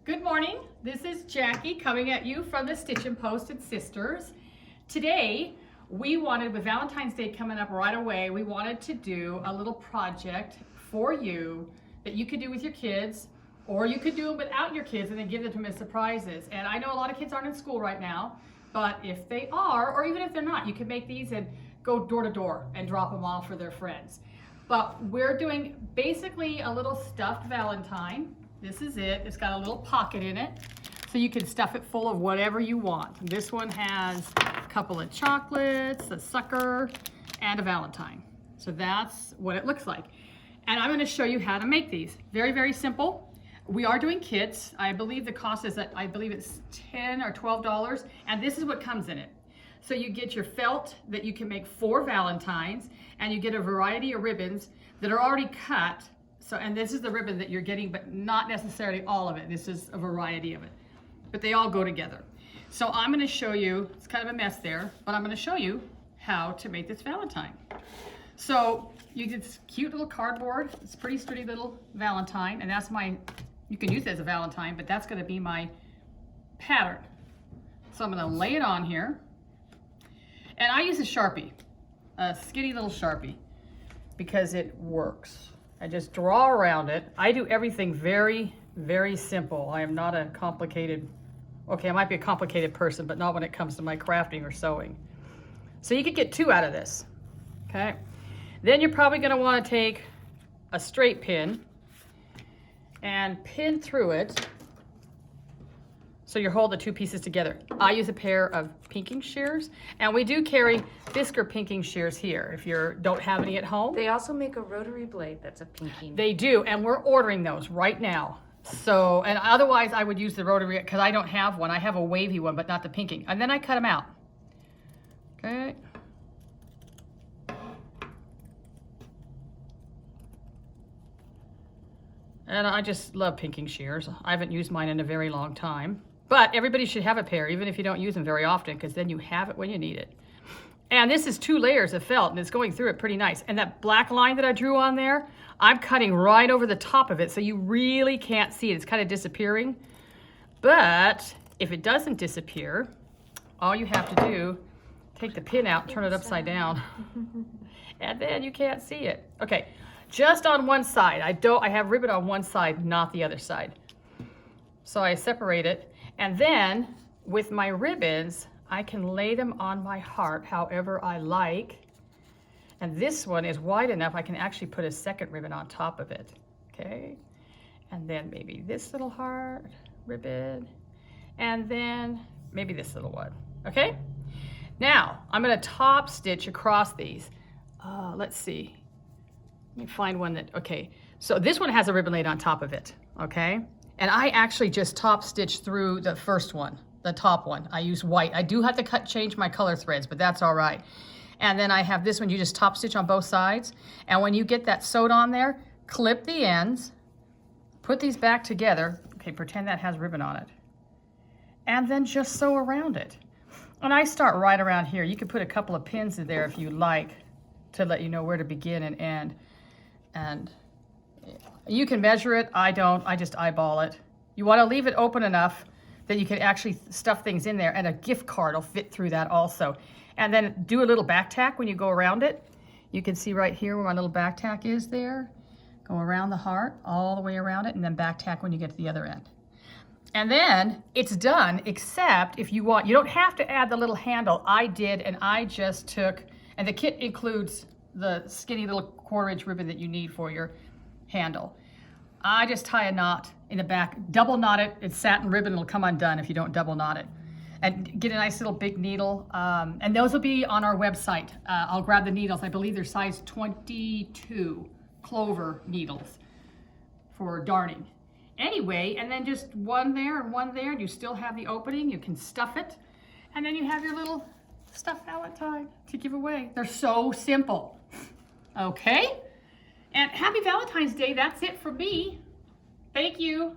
Good morning, this is Jackie coming at you from the Stitchin Post and Sisters. Today, we wanted, with Valentine's Day coming up right away, we wanted to do a little project for you that you could do with your kids, or you could do it without your kids and then give them to them as surprises. And I know a lot of kids aren't in school right now, but if they are, or even if they're not, you can make these and go door to door and drop them off for their friends. But we're doing basically a little stuffed Valentine. This is it. It's got a little pocket in it, so you can stuff it full of whatever you want. This one has a couple of chocolates, a sucker, and a Valentine. So that's what it looks like. And I'm going to show you how to make these. Very, very simple. We are doing kits. I believe the cost is I believe it's $10 or $12, and this is what comes in it. So you get your felt that you can make 4 Valentines, and you get a variety of ribbons that are already cut. So, and this is the ribbon that you're getting, but not necessarily all of it. This is a variety of it, but they all go together. So I'm going to show you, it's kind of a mess there, but I'm going to show you how to make this Valentine. So you get this cute little cardboard. It's a pretty sturdy little Valentine, and that's you can use it as a Valentine, but that's going to be my pattern. So I'm going to lay it on here, and I use a Sharpie, a skinny little Sharpie, because it works. I just draw around it. I do everything very, very simple. I am not a complicated, okay, I might be a complicated person, but not when it comes to my crafting or sewing. So you could get 2 out of this, okay? Then you're probably gonna wanna take a straight pin and pin through it so you hold the 2 pieces together. I use a pair of pinking shears, and we do carry Fisker pinking shears here if you don't have any at home. They also make a rotary blade that's a pinking. They do, and we're ordering those right now. So, and otherwise I would use the rotary, because I don't have one. I have a wavy one, but not the pinking. And then I cut them out. Okay. And I just love pinking shears. I haven't used mine in a very long time. But everybody should have a pair, even if you don't use them very often, because then you have it when you need it. And this is 2 layers of felt, and it's going through it pretty nice. And that black line that I drew on there, I'm cutting right over the top of it, so you really can't see it. It's kind of disappearing. But if it doesn't disappear, all you have to do, take the pin out, turn it upside down, and then you can't see it. Okay, just on one side. I have ribbon on one side, not the other side. So I separate it. And then with my ribbons, I can lay them on my heart however I like. And this one is wide enough, I can actually put a second ribbon on top of it. Okay. And then maybe this little heart ribbon, and then maybe this little one. Okay. Now I'm going to top stitch across these. Let's see. Let me find one that, okay. So this one has a ribbon laid on top of it. Okay. And I actually just top stitch through the first one, the top one. I use white. I do have to change my color threads, but that's all right. And then I have this one, you just top stitch on both sides. And when you get that sewed on there, clip the ends, put these back together. Okay, pretend that has ribbon on it. And then just sew around it. And I start right around here. You can put a couple of pins in there if you like, to let you know where to begin and end. And you can measure it. I don't. I just eyeball it. You want to leave it open enough that you can actually stuff things in there, and a gift card will fit through that also. And then do a little back tack when you go around it. You can see right here where my little back tack is there. Go around the heart, all the way around it, and then back tack when you get to the other end. And then it's done, except if you want, you don't have to add the little handle. I did, and I just took, and the kit includes the skinny little 1/4-inch ribbon that you need for your handle. I just tie a knot in the back, double knot it. It's satin ribbon, it'll come undone if you don't double knot it. And get a nice little big needle. And those will be on our website. I'll grab the needles. I believe they're size 22 clover needles for darning. Anyway, and then just one there and one there, and you still have the opening. You can stuff it. And then you have your little stuffed Valentine to give away. They're so simple. Okay? And happy Valentine's Day. That's it for me. Thank you.